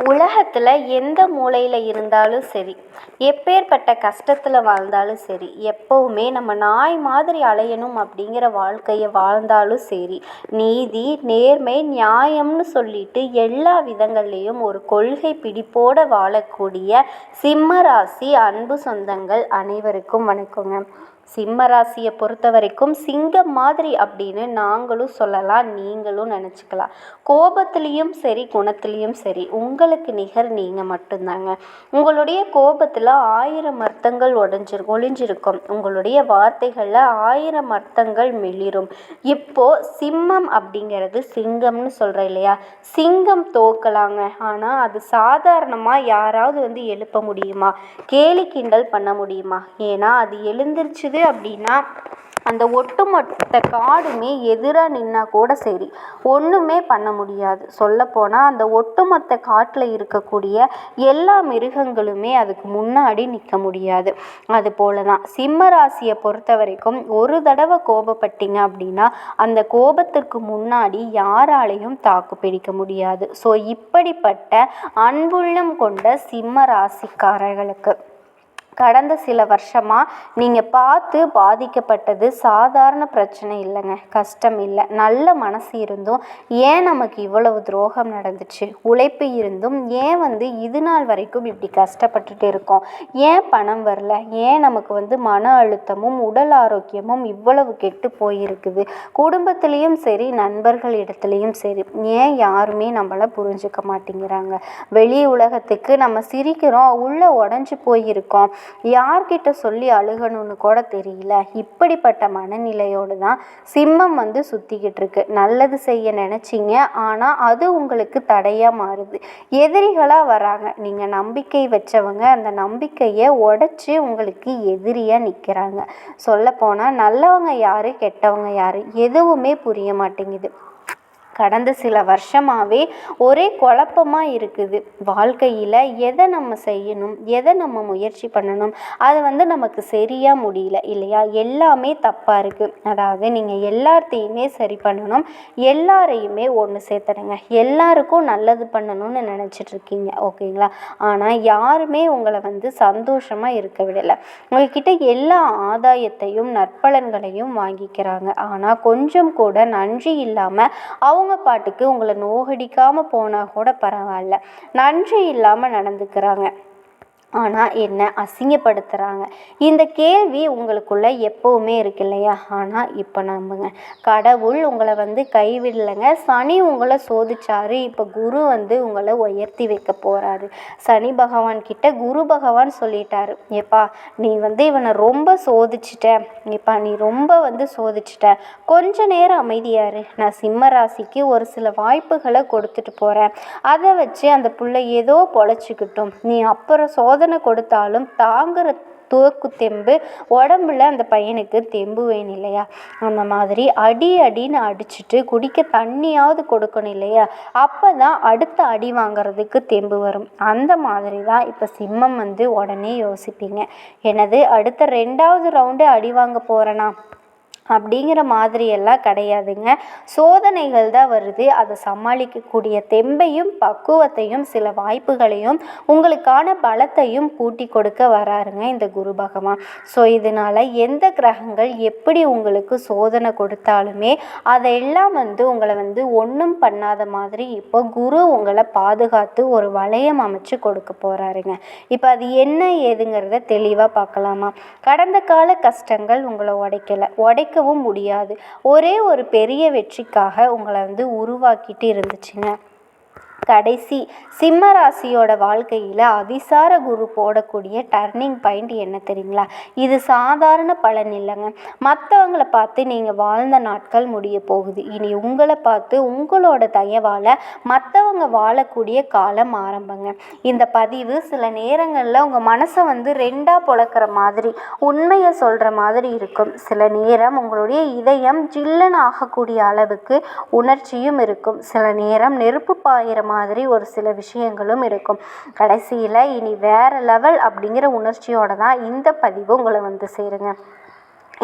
உலகத்தில் எந்த மூலையில் இருந்தாலும் சரி, எப்பேற்பட்ட கஷ்டத்தில் வாழ்ந்தாலும் சரி, எப்போவுமே நம்ம நாய் மாதிரி அலையணும் அப்படிங்கிற வாழ்க்கையை வாழ்ந்தாலும் சரி, நீதி நேர்மை நியாயம்னு சொல்லிட்டு எல்லா விதங்கள்லேயும் ஒரு கொள்கை பிடிப்போடு வாழக்கூடிய சிம்ம ராசி அன்பு சொந்தங்கள் அனைவருக்கும் வணக்கங்க. சிம்ம ராசியை பொறுத்த வரைக்கும் சிங்கம் மாதிரி அப்படின்னு நாங்களும் சொல்லலாம், நீங்களும் நினச்சிக்கலாம். கோபத்துலேயும் சரி குணத்துலேயும் சரி உங்களுக்கு நிகர் நீங்கள் மட்டும்தாங்க. உங்களுடைய கோபத்தில் 1000 அர்த்தங்கள் ஒளிஞ்சிருக்கும். உங்களுடைய வார்த்தைகளில் 1000 அர்த்தங்கள் மிளிரும். இப்போது சிம்மம் அப்படிங்கிறது சிங்கம்னு சொல்கிறேன் இல்லையா, சிங்கம் தோக்கலாங்க. ஆனால் அது சாதாரணமாக யாராவது எழுப்ப முடியுமா, கேலி கிண்டல் பண்ண முடியுமா? ஏன்னா அது எழுந்திருச்சுது அப்படின்னா அந்த ஒட்டுமொத்த காடுமே எதிராக நின்னா கூட சரி ஒன்றுமே பண்ண முடியாது. சொல்லப்போனால் அந்த ஒட்டுமொத்த காட்டில் இருக்கக்கூடிய எல்லா மிருகங்களுமே அதுக்கு முன்னாடி நிற்க முடியாது. அதுபோல தான் சிம்ம ராசியை பொறுத்த வரைக்கும் ஒரு தடவை கோபப்பட்டீங்க அப்படின்னா அந்த கோபத்திற்கு முன்னாடி யாராலையும் தாக்கு பிடிக்க முடியாது. ஸோ இப்படிப்பட்ட அன்புள்ளம் கொண்ட சிம்ம ராசிக்காரர்களுக்கு கடந்த சில வருஷமாக நீங்கள் பார்த்து பாதிக்கப்பட்டது சாதாரண பிரச்சனை இல்லைங்க, கஷ்டம் இல்லை. நல்ல மனசு இருந்தும் ஏன் நமக்கு இவ்வளவு துரோகம் நடந்துச்சு, உழைப்பு இருந்தும் ஏன் இது நாள் வரைக்கும் இப்படி கஷ்டப்பட்டுட்டு இருக்கோம், ஏன் பணம் வரல, ஏன் நமக்கு மன அழுத்தமும் உடல் ஆரோக்கியமும் இவ்வளவு கெட்டு போயிருக்குது, குடும்பத்துலேயும் சரி நண்பர்கள் இடத்துலையும் சரி ஏன் யாருமே நம்மளை புரிஞ்சுக்க மாட்டேங்கிறாங்க, வெளி உலகத்துக்கு நம்ம சிரிக்கிறோம் உள்ள உடஞ்சி போயிருக்கோம், யார்கிட்ட சொல்லி அழுகணும்னு கூட தெரியல. இப்படிப்பட்ட மனநிலையோடு தான் சிம்மம் சுற்றிக்கிட்டு இருக்கு. நல்லது செய்ய நினச்சிங்க, ஆனால் அது உங்களுக்கு தடையாக மாறுது. எதிரிகளாக வராங்க. நீங்கள் நம்பிக்கை வச்சவங்க அந்த நம்பிக்கையை உடைச்சி உங்களுக்கு எதிரியாக நிற்கிறாங்க. சொல்லப்போனால் நல்லவங்க யார் கெட்டவங்க யார் எதுவுமே புரிய மாட்டேங்குது. கடந்த சில வருஷமாகவே ஒரே குழப்பமாக இருக்குது. வாழ்க்கையில் எதை நம்ம செய்யணும், எதை நம்ம முயற்சி பண்ணணும், அது நமக்கு சரியாக முடியல இல்லையா, எல்லாமே தப்பாக இருக்குது. அதாவது நீங்கள் எல்லாத்தையுமே சரி பண்ணணும், எல்லாரையுமே ஒன்று சேர்த்துடுங்க, எல்லாருக்கும் நல்லது பண்ணணும்னு நினச்சிட்ருக்கீங்க, ஓகேங்களா? ஆனால் யாருமே உங்களை சந்தோஷமாக இருக்க விடலை. உங்கள்கிட்ட எல்லா ஆதாயத்தையும் நற்பலன்களையும் வாங்கிக்கிறாங்க. ஆனால் கொஞ்சம் கூட நன்றி இல்லாமல் அவங்க பாட்டுக்கு உங்களை நோகடிக்காமல் போனால் கூட பரவாயில்ல, நன்றி இல்லாமல் நடந்துக்கிறாங்க. ஆனால் என்ன அசிங்கப்படுத்துகிறாங்க. இந்த கேள்வி உங்களுக்குள்ளே எப்போவுமே இருக்கு இல்லையா? ஆனால் இப்போ நம்புங்க, கடவுள் உங்களை கைவிடலைங்க. சனி உங்களை சோதிச்சாரு, இப்போ குரு உங்களை உயர்த்தி வைக்க போகிறாரு. சனி பகவான் கிட்ட குரு பகவான் சொல்லிட்டாரு, ஏப்பா நீ இவனை ரொம்ப சோதிச்சிட்ட, ஏப்பா நீ ரொம்ப சோதிச்சிட்ட, கொஞ்ச நேரம் அமைதியாரு, நான் சிம்ம ராசிக்கு ஒரு சில வாய்ப்புகளை கொடுத்துட்டு போகிறேன், அதை வச்சு அந்த பிள்ளை ஏதோ பொழைச்சிக்கிட்டும், நீ அப்புறம் சோதனை கொடுத்தாலும் தாங்குற தோக்கு தெம்பு உடம்புல அந்த பையனுக்கு தெம்பு வேணும் இல்லையா? அந்த மாதிரி அடின்னு அடிச்சுட்டு குடிக்க தண்ணியாவது கொடுக்கணும் இல்லையா? அப்போ தான் அடுத்த அடி வாங்கிறதுக்கு தெம்பு வரும். அந்த மாதிரி தான் இப்போ சிம்மம் உடனே யோசிப்பீங்க, எனது அடுத்த 2வது ரவுண்டு அடி வாங்க போகிறேனா அப்படிங்கிற மாதிரியெல்லாம் கிடையாதுங்க. சோதனைகள் தான் வருது, அதை சமாளிக்கக்கூடிய தெம்பையும் பக்குவத்தையும் சில வாய்ப்புகளையும் உங்களுக்கான பலத்தையும் கூட்டி கொடுக்க வராருங்க இந்த குரு பகவான். ஸோ இதனால் எந்த கிரகங்கள் எப்படி உங்களுக்கு சோதனை கொடுத்தாலுமே அதையெல்லாம் உங்களை ஒன்றும் பண்ணாத மாதிரி இப்போ குரு உங்களை பாதுகாத்து ஒரு வளையம் அமைச்சு கொடுக்க போகிறாருங்க. இப்போ அது என்ன ஏதுங்கிறத தெளிவாக பார்க்கலாமா? கடந்த கால கஷ்டங்கள் உங்களை உடைக்கவும் முடியாது. ஒரே ஒரு பெரிய வெற்றிக்காக உங்களை உருவாக்கிட்டு இருந்துச்சுங்க. கடைசி சிம்ம ராசியோட வாழ்க்கையில் அதிசார குரு போடக்கூடிய டர்னிங் பாயிண்ட் என்ன தெரியுங்களா? இது சாதாரண பலன் இல்லைங்க. மற்றவங்களை பார்த்து நீங்கள் வாழ்ந்த நாட்கள் முடிய போகுது. இனி உங்களை பார்த்து உங்களோட தயவால் மற்றவங்க வாழக்கூடிய காலம் ஆரம்பங்க. இந்த பதிவு சில நேரங்களில் உங்கள் மனசை 2ஆக பொழக்கிற மாதிரி உண்மையை சொல்கிற மாதிரி இருக்கும். சில நேரம் உங்களுடைய இதயம் ஜில்லுன்னு ஆகக்கூடிய அளவுக்கு உணர்ச்சியும் இருக்கும். சில நேரம் நெருப்பு பாயிற மாதிரி ஒரு சில விஷயங்களும் இருக்கும். கடைசியில் இனி வேற லெவல் அப்படிங்கிற உணர்ச்சியோட தான் இந்த பதிவு உங்களை சேருங்க.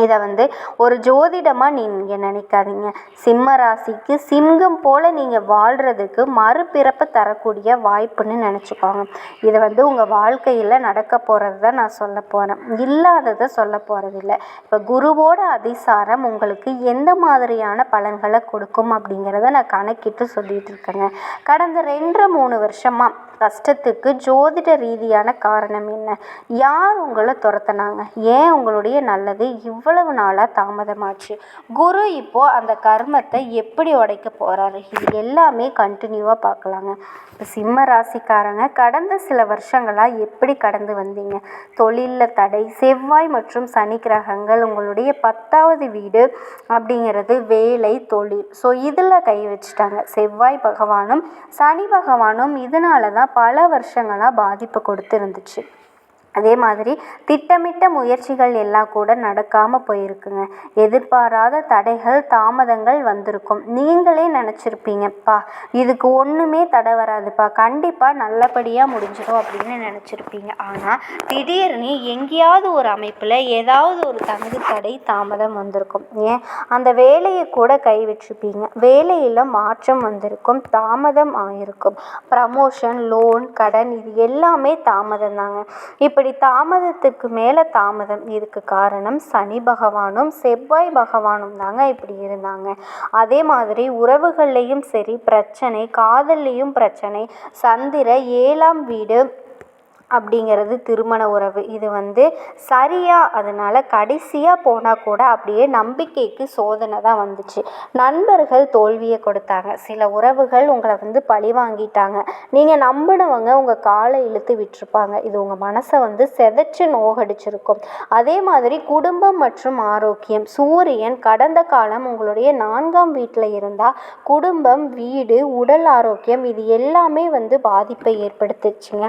இதை ஒரு ஜோதிடமாக நீங்கள் நினைக்காதீங்க. சிம்ம ராசிக்கு சிங்கம் போல் நீங்கள் வாழ்கிறதுக்கு மறுபிறப்பு தரக்கூடிய வாய்ப்புன்னு நினச்சிக்கோங்க. இதை உங்கள் வாழ்க்கையில் நடக்க போகிறது தான் நான் சொல்ல போகிறேன், இல்லாததை சொல்ல போகிறதில்ல. இப்போ குருவோட அதிசாரம் உங்களுக்கு எந்த மாதிரியான பலன்களை கொடுக்கும் அப்படிங்கிறத நான் கணக்கிட்டு சொல்லிகிட்டு இருக்கேங்க. கடந்த 2-3 வருஷமாக கஷ்டத்துக்கு ஜோதிட ரீதியான காரணம் என்ன? யார் உங்களை துரத்துனாங்க? ஏன் உங்களுடைய நல்லது இவ்வளவு நாளாக தாமதமாச்சு? குரு இப்போது அந்த கர்மத்தை எப்படி உடைக்க போகிறாரு? இது எல்லாமே கண்டினியூவாக பார்க்கலாங்க. இப்போ சிம்ம ராசிக்காரங்க கடந்த சில வருஷங்களாக எப்படி கடந்து வந்தீங்க? தொழிலில் தடை, செவ்வாய் மற்றும் சனி கிரகங்கள் உங்களுடைய 10வது வீடு அப்படிங்கிறது வேலை, தொழில். ஸோ இதில் கை வச்சுட்டாங்க. செவ்வாய் பகவானும் சனி பகவானும் இதனால தான் பல வருஷங்களாக பாதிப்பு கொடுத்து இருந்துச்சு. அதே மாதிரி திட்டமிட்ட முயற்சிகள் எல்லாம் கூட நடக்காமல் போயிருக்குங்க. எதிர்பாராத தடைகள், தாமதங்கள் வந்திருக்கும். நீங்களே நினச்சிருப்பீங்கப்பா இதுக்கு ஒன்றுமே தடை வராதுப்பா, கண்டிப்பாக நல்லபடியாக முடிஞ்சிடும் அப்படின்னு நினச்சிருப்பீங்க. ஆனால் திடீர்னு எங்கேயாவது ஒரு அமைப்பில் ஏதாவது ஒரு தடை, தாமதம் வந்திருக்கும். ஏன் அந்த வேலையை கூட கைவிட்டிருப்பீங்க. வேலையில் மாற்றம் வந்திருக்கும், தாமதம் ஆகிருக்கும். ப்ரமோஷன், லோன், கடன் இது எல்லாமே தாமதம் தாங்க. இப்படி தாமதத்துக்கு மேலே தாமதம். இதுக்கு காரணம் சனி பகவானும் செவ்வாய் பகவானும் தாங்க இப்படி இருந்தாங்க. அதே மாதிரி உறவுகள்லையும் சரி பிரச்சனை, காதல்லையும் பிரச்சனை. சந்திர 7ஆம் வீடு அப்படிங்கிறது திருமண உறவு. இது சரியா, அதனால் கடைசியாக போனால் கூட அப்படியே நம்பிக்கைக்கு சோதனை தான் வந்துச்சு. நண்பர்கள் தோல்வியை கொடுத்தாங்க. சில உறவுகள் உங்களை பழி வாங்கிட்டாங்க. நீங்கள் நம்பினவங்க உங்கள் காலை இழுத்து விட்டுருப்பாங்க. இது உங்கள் மனசை செதைச்சு நோகடிச்சிருக்கும். அதே மாதிரி குடும்பம் மற்றும் ஆரோக்கியம். சூரியன் கடந்த காலம் உங்களுடைய 4ஆம் வீட்டில் இருந்தால் குடும்பம், வீடு, உடல் ஆரோக்கியம் இது எல்லாமே பாதிப்பை ஏற்படுத்துச்சுங்க.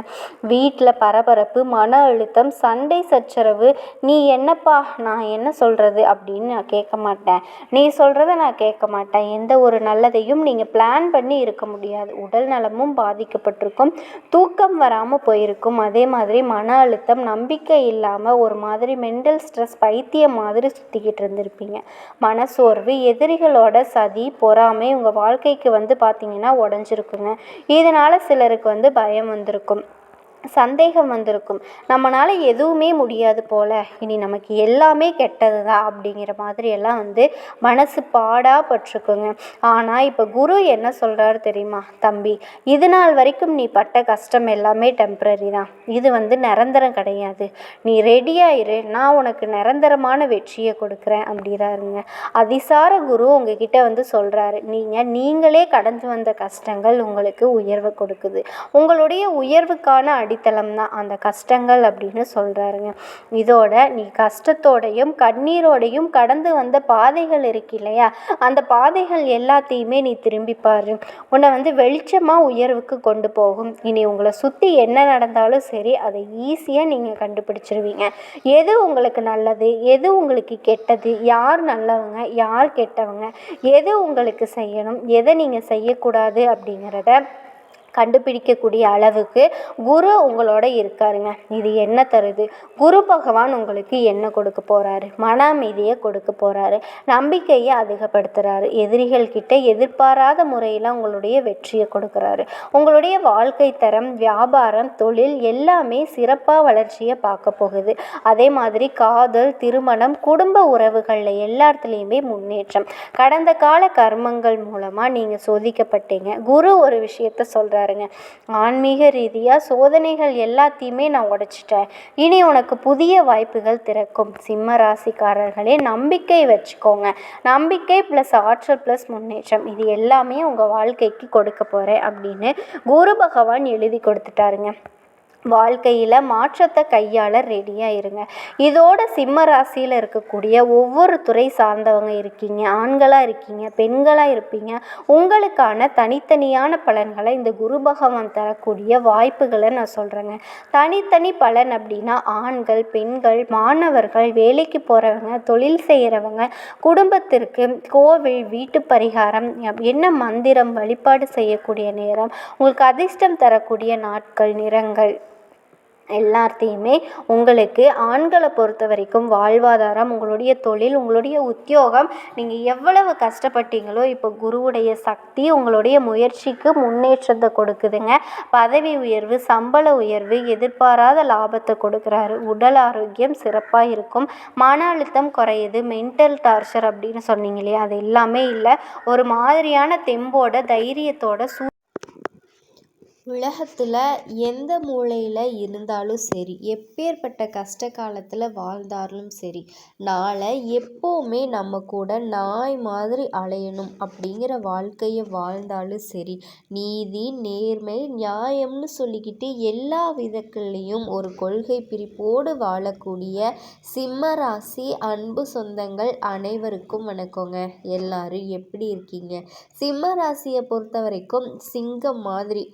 வீட்டில் பரபரப்பு, மன அழுத்தம், சண்டை சச்சரவு. நீ என்னப்பா, நான் என்ன சொல்கிறது அப்படின்னு நான் கேட்க மாட்டேன், நீ சொல்கிறத நான் கேட்க மாட்டேன். எந்த ஒரு நல்லதையும் நீங்கள் பிளான் பண்ணி இருக்க முடியாது. உடல் நலமும் பாதிக்கப்பட்டிருக்கும், தூக்கம் வராமல் போயிருக்கும். அதே மாதிரி மன அழுத்தம், நம்பிக்கை இல்லாமல் ஒரு மாதிரி மென்டல் ஸ்ட்ரெஸ், பைத்தியம் மாதிரி சுற்றிக்கிட்டு இருந்திருப்பீங்க. மனசோர்வு, எதிரிகளோட சதி, பொறாமை உங்கள் வாழ்க்கைக்கு பார்த்தீங்கன்னா உடஞ்சிருக்குங்க. இதனால் சிலருக்கு பயம் வந்திருக்கும், சந்தேகம் வந்திருக்கும். நம்மளால் எதுவுமே முடியாது போல், இனி நமக்கு எல்லாமே கெட்டது தான் அப்படிங்கிற மாதிரியெல்லாம் மனசு பாடாப்பட்டிருக்குங்க. ஆனால் இப்போ குரு என்ன சொல்கிறாரு தெரியுமா? தம்பி, இது நாள் வரைக்கும் நீ பட்ட கஷ்டம் எல்லாமே டெம்ப்ரரி தான், இது நிரந்தரம் கிடையாது. நீ ரெடியாயிரு, நான் உனக்கு நிரந்தரமான வெற்றியை கொடுக்குறேன் அப்படிறாருங்க. அதிசார குரு உங்ககிட்ட சொல்கிறாரு, நீங்களே கடந்து வந்த கஷ்டங்கள் உங்களுக்கு உயர்வை கொடுக்குது. உங்களுடைய உயர்வுக்கான அடித்தளம் தான் அந்த கஷ்டங்கள் அப்படின்னு சொல்கிறாருங்க. இதோட நீ கஷ்டத்தோடையும் கண்ணீரோடையும் கடந்து வந்த பாதைகள் இருக்கு இல்லையா, அந்த பாதைகள் எல்லாத்தையுமே நீ திரும்பி பாரு. உன்னை வெளிச்சமாக உயர்வுக்கு கொண்டு போகும். இனி உங்களை சுற்றி என்ன நடந்தாலும் சரி, அதை ஈஸியாக நீங்கள் கண்டுபிடிச்சிருவீங்க. எது உங்களுக்கு நல்லது, எது உங்களுக்கு கெட்டது, யார் நல்லவங்க, யார் கெட்டவங்க, எது உங்களுக்கு செய்யணும், எதை நீங்கள் செய்யக்கூடாது அப்படிங்கிறத கண்டுபிடிக்கக்கூடிய அளவுக்கு குரு உங்களோட இருக்காருங்க. இது என்ன தருது? குரு பகவான் உங்களுக்கு என்ன கொடுக்க போகிறாரு? மன அமைதியை கொடுக்க போகிறாரு, நம்பிக்கையை அதிகப்படுத்துகிறாரு, எதிரிகள்கிட்ட எதிர்பாராத முறையில் உங்களுடைய வெற்றியை கொடுக்குறாரு. உங்களுடைய வாழ்க்கை தரம், வியாபாரம், தொழில் எல்லாமே சிறப்பாக வளர்ச்சியை பார்க்க போகுது. அதே மாதிரி காதல், திருமணம், குடும்ப உறவுகளில் எல்லாத்துலேயுமே முன்னேற்றம். கடந்த கால கர்மங்கள் மூலமாக நீங்கள் சோதிக்கப்பட்டீங்க. குரு ஒரு விஷயத்த சொல்கிறாருங்க, ஆன்மீக ரீதியாக சோதனைகள் எல்லாத்தையுமே நான் உடைச்சிட்டேன், இனி உனக்கு புதிய வாய்ப்புகள் திறக்கும். சிம்ம ராசிக்காரர்களே, நம்பிக்கை வச்சுக்கோங்க. நம்பிக்கை ப்ளஸ் ஆற்றல் ப்ளஸ் முன்னேற்றம் இது எல்லாமே உங்கள் வாழ்க்கைக்கு கொடுக்க போகிறேன் அப்படின்னு குரு பகவான் எழுதி கொடுத்துட்டாருங்க. வாழ்க்கையில் மாற்றத்தை கையாள ரெடியாக இருங்க. இதோட சிம்ம ராசியில் இருக்கக்கூடிய ஒவ்வொரு துறை சார்ந்தவங்க இருக்கீங்க, ஆண்களாக இருக்கீங்க, பெண்களாக இருப்பீங்க, உங்களுக்கான தனித்தனியான பலன்களை இந்த குரு பகவான் தரக்கூடிய வாய்ப்புகளை நான் சொல்கிறேங்க. தனித்தனி பலன் அப்படின்னா ஆண்கள், பெண்கள், மாணவர்கள், வேலைக்கு போகிறவங்க, தொழில் செய்கிறவங்க, குடும்பத்திற்கு கோவில், வீட்டு பரிகாரம், என்ன மந்திரம், வழிபாடு செய்யக்கூடிய நேரம், உங்களுக்கு அதிர்ஷ்டம் தரக்கூடிய நாட்கள், நிறங்கள், எல்லாத்தையுமே உங்களுக்கு ஆண்களை பொறுத்த வரைக்கும் வாழ்வாதாரம், உங்களுடைய தொழில், உங்களுடைய உத்தியோகம், நீங்கள் எவ்வளவு கஷ்டப்பட்டீங்களோ இப்போ குருவுடைய சக்தி உங்களுடைய முயற்சிக்கு முன்னேற்றத்தை கொடுக்குதுங்க. பதவி உயர்வு, சம்பள உயர்வு, எதிர்பாராத லாபத்தை கொடுக்குறாரு. உடல் ஆரோக்கியம் சிறப்பாக இருக்கும். மன அழுத்தம் குறையுது. மென்டல் டார்ச்சர் அப்படின்னு சொன்னீங்க இல்லையா, அது எல்லாமே இல்லை. ஒரு மாதிரியான தெம்போட தைரியத்தோட உலகத்தில் எந்த மூலையில் இருந்தாலும் சரி, எப்பேற்பட்ட கஷ்ட காலத்தில் வாழ்ந்தாலும் சரி, நாளை எப்போவுமே நம்ம கூட நாய் மாதிரி அலையணும் அப்படிங்கிற வாழ்க்கையை வாழ்ந்தாலும் சரி, நீதி, நேர்மை, நியாயம்னு சொல்லிக்கிட்டு எல்லா விதத்துலேயும் ஒரு கொள்கை பிரிப்போடு வாழக்கூடிய சிம்ம ராசி அன்பு சொந்தங்கள் அனைவருக்கும் வணக்கங்க. எல்லாரும் எப்படி இருக்கீங்க? சிம்ம ராசியை பொறுத்த வரைக்கும் சிங்கம் மாதிரி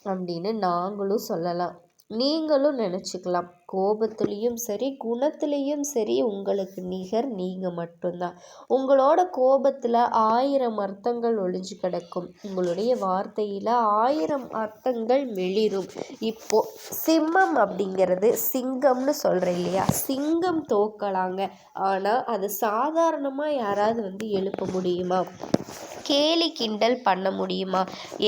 அப்படின்னு நாங்களும் சொல்லலாம், நீங்களும் நினச்சிக்கலாம். கோபத்துலேயும் சரி, குணத்துலேயும் சரி, உங்களுக்கு நிகர் நீங்கள் மட்டும்தான். உங்களோட கோபத்தில் 1000 அர்த்தங்கள் ஒளிஞ்சு கிடக்கும். உங்களுடைய வார்த்தையில் 1000 அர்த்தங்கள் வெளிரும். இப்போ சிம்மம் அப்படிங்கிறது சிங்கம்னு சொல்கிறேன் இல்லையா, சிங்கம் தோக்கலாங்க. ஆனால் அது சாதாரணமாக யாராவது எழுப்ப முடியுமா? கேலி கிண்டல் பண்ண முடியுமா?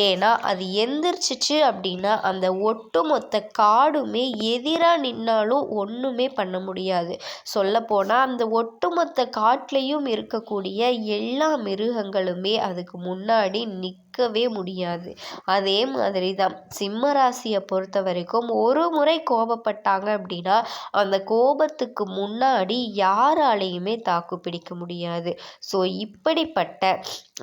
ஏன்னா அது எந்திரிச்சிச்சு அப்படின்னா அந்த ஒட்டுமொத்த காடுமே எதிராக நின்னாலும் ஒன்றுமே பண்ண முடியாது. சொல்லப்போனால் அந்த ஒட்டுமொத்த காட்டிலையும் இருக்கக்கூடிய எல்லா மிருகங்களுமே அதுக்கு முன்னாடி நிற்கவே முடியாது. அதே மாதிரி தான் சிம்ம ராசியை பொறுத்த வரைக்கும் ஒரு முறை கோபப்பட்டாங்க அப்படின்னா அந்த கோபத்துக்கு முன்னாடி யாராலையுமே தாக்கு பிடிக்க முடியாது. ஸோ இப்படிப்பட்ட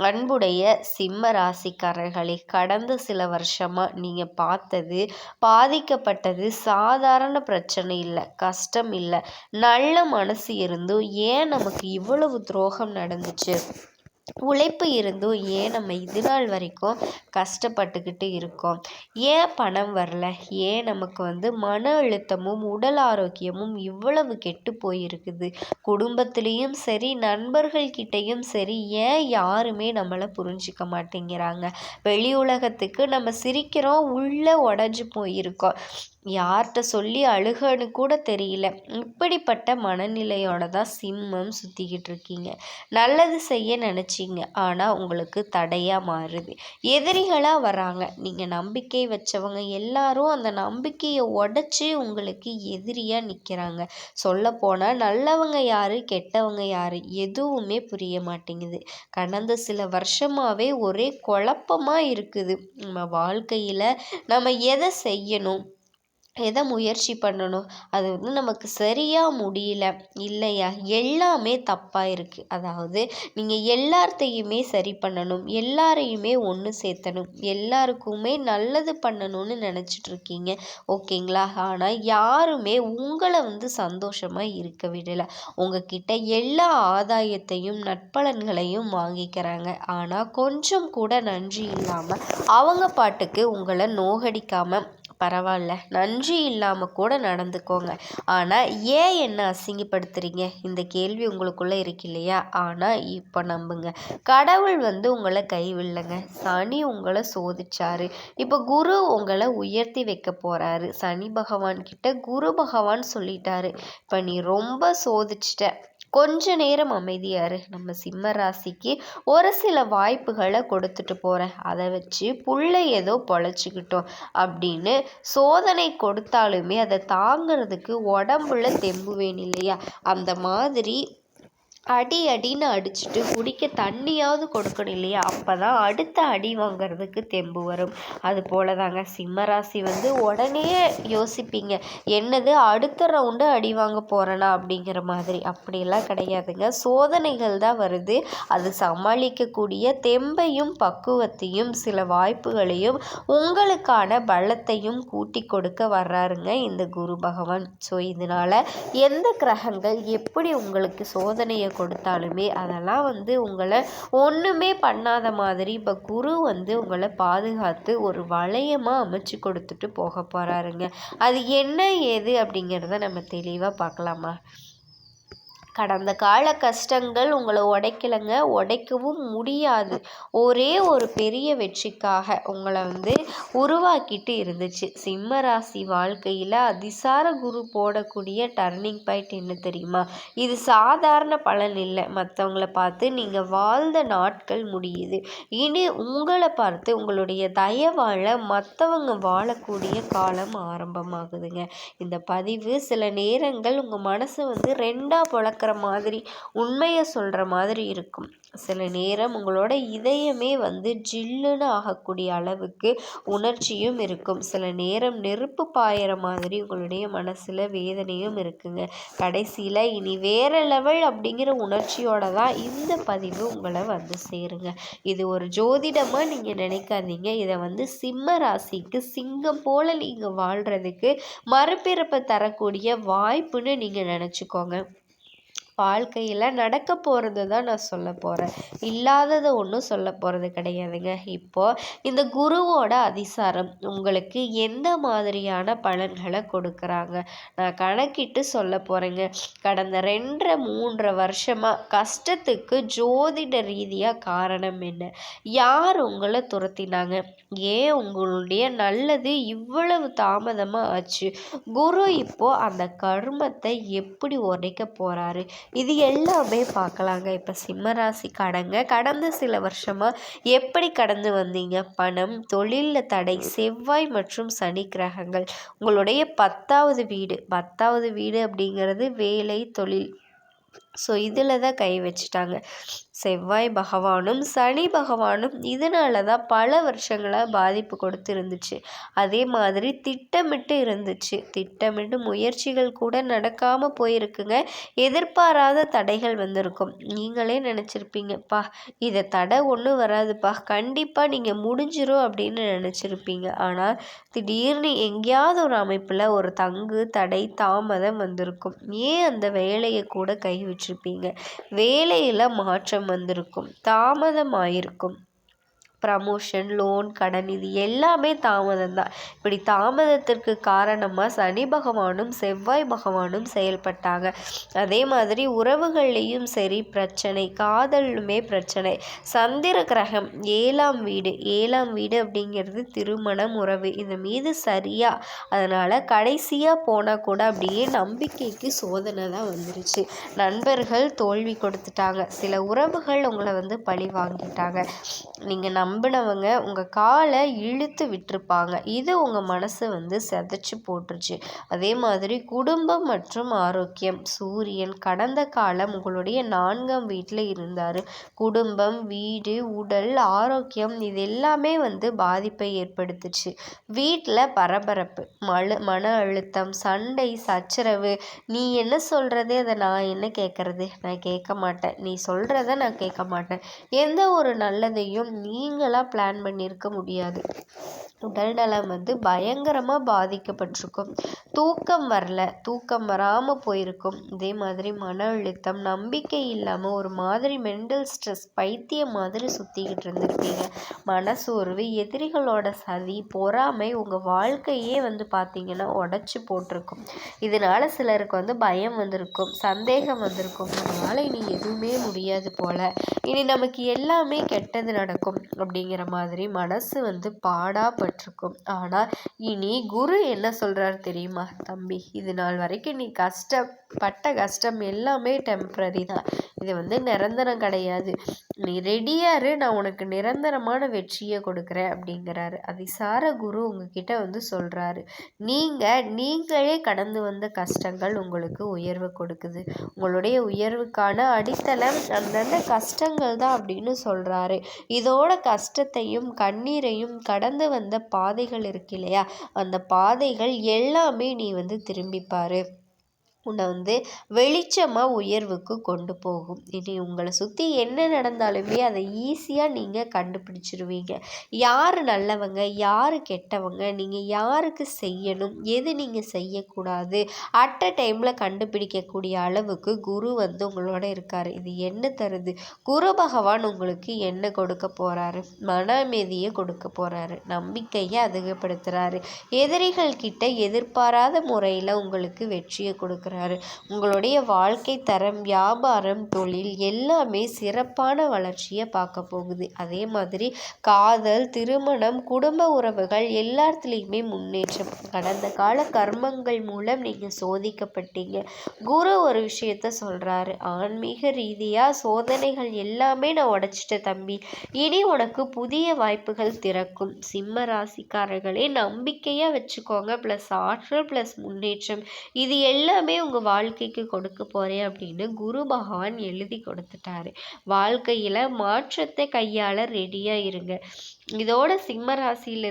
அன்புடைய சிம்ம ராசிக்காரர்களே, கடந்த சில வருஷமாக நீங்கள் பார்த்தது, பாதிக்கப்பட்டது சாதாரண பிரச்சனை இல்லை, கஷ்டம் இல்லை. நல்ல மனசு இருந்தும் ஏன் நமக்கு இவ்வளவு துரோகம் நடந்துச்சு? உழைப்பு இருந்தும் ஏன் நம்ம இது நாள் வரைக்கும் கஷ்டப்பட்டுக்கிட்டு இருக்கோம்? ஏன் பணம் வரல? ஏன் நமக்கு மன அழுத்தமும் உடல் ஆரோக்கியமும் இவ்வளவு கெட்டு போயிருக்குது? குடும்பத்துலேயும் சரி, நண்பர்கள்கிட்டையும் சரி, ஏன் யாருமே நம்மளை புரிஞ்சிக்க மாட்டேங்கிறாங்க? வெளி உலகத்துக்கு நம்ம சிரிக்கிறோம், உள்ளே உடஞ்சி போயிருக்கோம். யார்கிட்ட சொல்லி அழுகன்னு கூட தெரியல. இப்படிப்பட்ட மனநிலையோட தான் சிம்மம் சுற்றிக்கிட்டு இருக்கீங்க. நல்லது செய்ய நினச்சிங்க, ஆனால் உங்களுக்கு தடையாக மாறுது. எதிரிகளாக வராங்க. நீங்கள் நம்பிக்கை வச்சவங்க எல்லாரும் அந்த நம்பிக்கையை உடச்சி உங்களுக்கு எதிரியாக நிற்கிறாங்க. சொல்லப்போனால் நல்லவங்க யார், கெட்டவங்க யார் எதுவுமே புரிய மாட்டேங்குது. கடந்த சில வருஷமாகவே ஒரே குழப்பமாக இருக்குது. நம்ம வாழ்க்கையில் நம்ம எதை செய்யணும், எதை முயற்சி பண்ணணும், அது நமக்கு சரியாக முடியல இல்லையா, எல்லாமே தப்பாக இருக்குது. அதாவது நீங்கள் எல்லாத்தையுமே சரி பண்ணணும், எல்லாரையுமே ஒன்று சேர்த்தணும், எல்லாருக்குமே நல்லது பண்ணணும்னு நினச்சிட்ருக்கீங்க, ஓகேங்களா? ஆனால் யாருமே உங்களை சந்தோஷமாக இருக்க விடலை. உங்ககிட்ட எல்லா ஆதாயத்தையும் நற்பலன்களையும் வாங்கிக்கிறாங்க. ஆனால் கொஞ்சம் கூட நன்றி இல்லாமல் அவங்க பாட்டுக்கு உங்களை நோகடிக்காமல் பரவாயில்ல, நன்றி இல்லாமல் கூட நடந்துக்கோங்க. ஆனால் ஏன் என்ன அசிங்கப்படுத்துறீங்க? இந்த கேள்வி உங்களுக்குள்ளே இருக்கு இல்லையா? ஆனால் இப்போ நம்புங்க, கடவுள் உங்களை கைவிடலைங்க. சனி உங்களை சோதிச்சாரு. இப்போ குரு உங்களை உயர்த்தி வைக்க போகிறாரு. சனி பகவான் கிட்ட குரு பகவான் சொல்லிட்டாரு, இப்போ நீ ரொம்ப சோதிச்சிட்ட, கொஞ்ச நேரம் அமைதியாரு. நம்ம சிம்ம ராசிக்கு ஒரு சில வாய்ப்புகளை கொடுத்துட்டு போகிறேன், அதை வச்சு புள்ள ஏதோ பொழைச்சிக்கிட்டோம் அப்படின்னு சோதனை கொடுத்தாலுமே அதை தாங்கிறதுக்கு உடம்புல தெம்பு வேணும் இல்லையா? அந்த மாதிரி அடி அடின்னு அடிச்சுட்டு குடிக்க தண்ணியாவது கொடுக்கணும் இல்லையா? அப்போ தான் அடுத்த அடி வாங்கிறதுக்கு தெம்பு வரும். அது போல தாங்க சிம்ம ராசி உடனே யோசிப்பீங்க, என்னது அடுத்த ரவுண்டு அடி வாங்க போகிறேனா அப்படிங்கிற மாதிரி. அப்படியெல்லாம் கிடையாதுங்க. சோதனைகள் தான் வருது. அது சமாளிக்கக்கூடிய தெம்பையும் பக்குவத்தையும் சில வாய்ப்புகளையும் உங்களுக்கான பலத்தையும் கூட்டி கொடுக்க வர்றாருங்க இந்த குரு பகவான். ஸோ இதனால் எந்த கிரகங்கள் எப்படி உங்களுக்கு சோதனையை கொடுத்தாலுமே அதெல்லாம் உங்களை ஒன்றுமே பண்ணாத மாதிரி இப்போ குரு உங்களை பாதுகாத்து ஒரு வளையமாக அமைச்சு கொடுத்துட்டு போக போகிறாருங்க. அது என்ன ஏது அப்படிங்கிறத நம்ம தெளிவாக பார்க்கலாமா? கடந்த கால கஷ்டங்கள் உங்களை உடைக்கலைங்க, உடைக்கவும் முடியாது. ஒரே ஒரு பெரிய வெற்றிக்காக உங்களை உருவாக்கிட்டு இருந்துச்சு. சிம்ம ராசி வாழ்க்கையில் அதிசார குரு போடக்கூடிய டர்னிங் பாயிண்ட் என்ன தெரியுமா? இது சாதாரண பலன் இல்லை. மற்றவங்களை பார்த்து நீங்கள் வாழ்ந்த நாட்கள் முடியுது. இனி உங்களை பார்த்து உங்களுடைய தயவால் மற்றவங்க வாழக்கூடிய காலம் ஆரம்பமாகுதுங்க. இந்த பதிவு சில நேரங்கள் உங்கள் மனசை ரெண்டாக பொழக்கிற மாதிரி, உண்மையை சொல்கிற மாதிரி இருக்கும். சில நேரம் உங்களோட இதயமே ஜில்லுன்னு ஆகக்கூடிய அளவுக்கு உணர்ச்சியும் இருக்கும். சில நேரம் நெருப்பு பாயிற மாதிரி உங்களுடைய மனசில் வேதனையும் இருக்குங்க. கடைசியில் இனி வேறு லெவல் அப்படிங்கிற உணர்ச்சியோட தான் இந்த பதிவு உங்களை சேருங்க. இது ஒரு ஜோதிடமாக நீங்கள் நினைக்காதீங்க. இதை சிம்ம ராசிக்கு சிங்கம் போல் நீங்கள் வாழ்கிறதுக்கு மறுபிறப்பை தரக்கூடிய வாய்ப்புன்னு நீங்கள் நினச்சிக்கோங்க. வாழ்க்கையில் நடக்க போகிறது தான் நான் சொல்ல போகிறேன், இல்லாததை ஒன்றும் சொல்ல போகிறது கிடையாதுங்க. இப்போது இந்த குருவோட அதிசாரம் உங்களுக்கு எந்த மாதிரியான பலன்களை கொடுக்குறாங்க நான் கணக்கிட்டு சொல்ல போகிறேங்க. கடந்த 2-3 வருஷமாக கஷ்டத்துக்கு ஜோதிட ரீதியாக காரணம் என்ன? யார் உங்களை துரத்தினாங்க? ஏன் உங்களுடைய நல்லது இவ்வளவு தாமதமாக ஆச்சு? குரு இப்போது அந்த கர்மத்தை எப்படி உடைக்க போகிறாரு? இது எல்லாமே பார்க்கலாங்க. இப்போ சிம்மராசி கடந்த சில வருஷமாக எப்படி கடந்து வந்தீங்க? பணம், தொழிலில் தடை, செவ்வாய் மற்றும் சனி கிரகங்கள் உங்களுடைய 10வது வீடு அப்படிங்கிறது வேலை, தொழில். ஸோ இதில் தான் கை வச்சுட்டாங்க. செவ்வாய் பகவானும் சனி பகவானும் இதனால தான் பல வருஷங்களாக பாதிப்பு கொடுத்து இருந்துச்சு. அதே மாதிரி திட்டமிட்டு முயற்சிகள் கூட நடக்காமல் போயிருக்குங்க. எதிர்பாராத தடைகள் வந்திருக்கும். நீங்களே நினச்சிருப்பீங்கப்பா இதை தடை ஒன்றும் வராதுப்பா, கண்டிப்பாக நீங்கள் முடிஞ்சிரும் அப்படின்னு நினச்சிருப்பீங்க. ஆனால் திடீர்னு எங்கேயாவது ஒரு அமைப்பில் ஒரு தடை, தாமதம் வந்திருக்கும். ஏன் அந்த வேலையை கூட கை வச்சிருப்பீங்க. வேலையில் மாற்றம் வந்திருக்கும், தாமதமாயிருக்கும். ப்ரமோஷன், லோன், கடன் இது எல்லாமே தாமதம் தான். இப்படி தாமதத்திற்கு காரணமாக சனி பகவானும் செவ்வாய் பகவானும் செயல்பட்டாங்க. அதே மாதிரி உறவுகள்லேயும் சரி பிரச்சனை, காதலுமே பிரச்சனை. சந்திர கிரகம் 7ஆம் வீடு அப்படிங்கிறது திருமணம், உறவு இந்த மீது சரியா. அதனால் கடைசியாக போனால் கூட அப்படியே நம்பிக்கைக்கு சோதனை தான் வந்துருச்சு. நண்பர்கள் தோல்வி கொடுத்துட்டாங்க. சில உறவுகள் உங்களை பழி வாங்கிட்டாங்க. நீங்கள் நம்பினவங்க உங்கள் காலை இழுத்து விட்டுருப்பாங்க. இது உங்கள் மனசை சிதைச்சி போட்டுருச்சு. அதே மாதிரி குடும்பம் மற்றும் ஆரோக்கியம். சூரியன் கடந்த காலம் உங்களுடைய 4ஆம் வீட்டில் இருந்தார். குடும்பம், வீடு, உடல் ஆரோக்கியம் இது எல்லாமே பாதிப்பை ஏற்படுத்துச்சு. வீட்டில் பரபரப்பு, மன அழுத்தம், சண்டை, சச்சரவு. நீ என்ன சொல்கிறது, அதை நான் என்ன கேட்குறது? நான் கேட்க மாட்டேன். நீ சொல்கிறத நான் கேட்க மாட்டேன். எந்த ஒரு நல்லதையும் நீங்களாக பிளான் பண்ணியிருக்க முடியாது. உடல் நலம் பயங்கரமாக பாதிக்கப்பட்டிருக்கும். தூக்கம் வராமல் போயிருக்கும். இதே மாதிரி மன அழுத்தம், நம்பிக்கை இல்லாமல் ஒரு மாதிரி மென்டல் ஸ்ட்ரெஸ், பைத்தியம் மாதிரி சுற்றிக்கிட்டு இருந்திருப்பீங்க. மனசோர்வு, எதிரிகளோட சதி, பொறாமை உங்கள் வாழ்க்கையே பார்த்தீங்கன்னா உடச்சி போட்டிருக்கும். இதனால் சிலருக்கு பயம் வந்திருக்கும், சந்தேகம் வந்திருக்கும். அதனால் இனி எதுவுமே முடியாது போல், இனி நமக்கு எல்லாமே கெட்டது நடக்கும் அப்படிங்கிற மாதிரி மனசு பாடாப்பட்டிருக்கும். ஆனால் இனி குரு என்ன சொல்கிறார் தெரியுமா? தம்பி, இது நாள் வரைக்கும் நீ கஷ்டப்பட்ட கஷ்டம் எல்லாமே டெம்ப்ரரி தான். இது நிரந்தரம் கிடையாது. நீ ரெடியாரு, நான் உனக்கு நிரந்தரமான வெற்றியை கொடுக்குறேன் அப்படிங்கிறாரு. அதிசார குரு உங்ககிட்ட சொல்கிறாரு, நீங்களே கடந்து வந்த கஷ்டங்கள் உங்களுக்கு உயர்வு கொடுக்குது. உங்களுடைய உயர்வுக்கான அடித்தளம் அந்தந்த கஷ்டங்கள் தான் அப்படின்னு சொல்கிறாரு. இதோட கஷ்டத்தையும் கண்ணீரையும் கடந்து வந்த பாதைகள் இருக்கு இல்லையா, அந்த பாதைகள் எல்லாமே நீ திரும்பிப்பாரு. உன்னை வெளிச்சமாக உயர்வுக்கு கொண்டு போகும். இனி உங்களை சுற்றி என்ன நடந்தாலுமே அதை ஈஸியாக நீங்கள் கண்டுபிடிச்சிருவீங்க. யார் நல்லவங்க, யார் கெட்டவங்க, நீங்கள் யாருக்கு செய்யணும், எது நீங்கள் செய்யக்கூடாது, அட் அ டைமில் கண்டுபிடிக்கக்கூடிய அளவுக்கு குரு உங்களோட இருக்கார். இது என்ன தருது? குரு பகவான் உங்களுக்கு என்ன கொடுக்க போகிறாரு? மன அமைதியை கொடுக்க போகிறாரு, நம்பிக்கையை அதிகப்படுத்துகிறாரு, எதிரிகள் கிட்ட எதிர்பாராத முறையில் உங்களுக்கு வெற்றியை கொடுக்குறாரு. போகிறாரு. உங்களுடைய வாழ்க்கை தரம், வியாபாரம், தொழில் எல்லாமே சிறப்பான வளர்ச்சியை பார்க்க போகுது. அதே மாதிரி காதல், திருமணம், குடும்ப உறவுகள் எல்லாத்துலேயுமே முன்னேற்றம். கடந்த கால கர்மங்கள் மூலம் நீங்கள் சோதிக்கப்பட்டீங்க. குரு ஒரு விஷயத்த சொல்கிறாரு, ஆன்மீக ரீதியாக சோதனைகள் எல்லாமே நான் உடைச்சிட்டேன் தம்பி, இனி உனக்கு புதிய வாய்ப்புகள் திறக்கும். சிம்ம ராசிக்காரர்களே, நம்பிக்கையாக வச்சுக்கோங்க. ப்ளஸ் ஆற்றல் ப்ளஸ் முன்னேற்றம், இது எல்லாமே உங்கள் வாழ்க்கைக்கு கொடுக்க போகிறேன் அப்படின்னு குரு பகவான் எழுதி கொடுத்துட்டாரு. வாழ்க்கையில் மாற்றத்தை கையாள ரெடியாக இருங்க. இதோட சிம்ம ராசியில்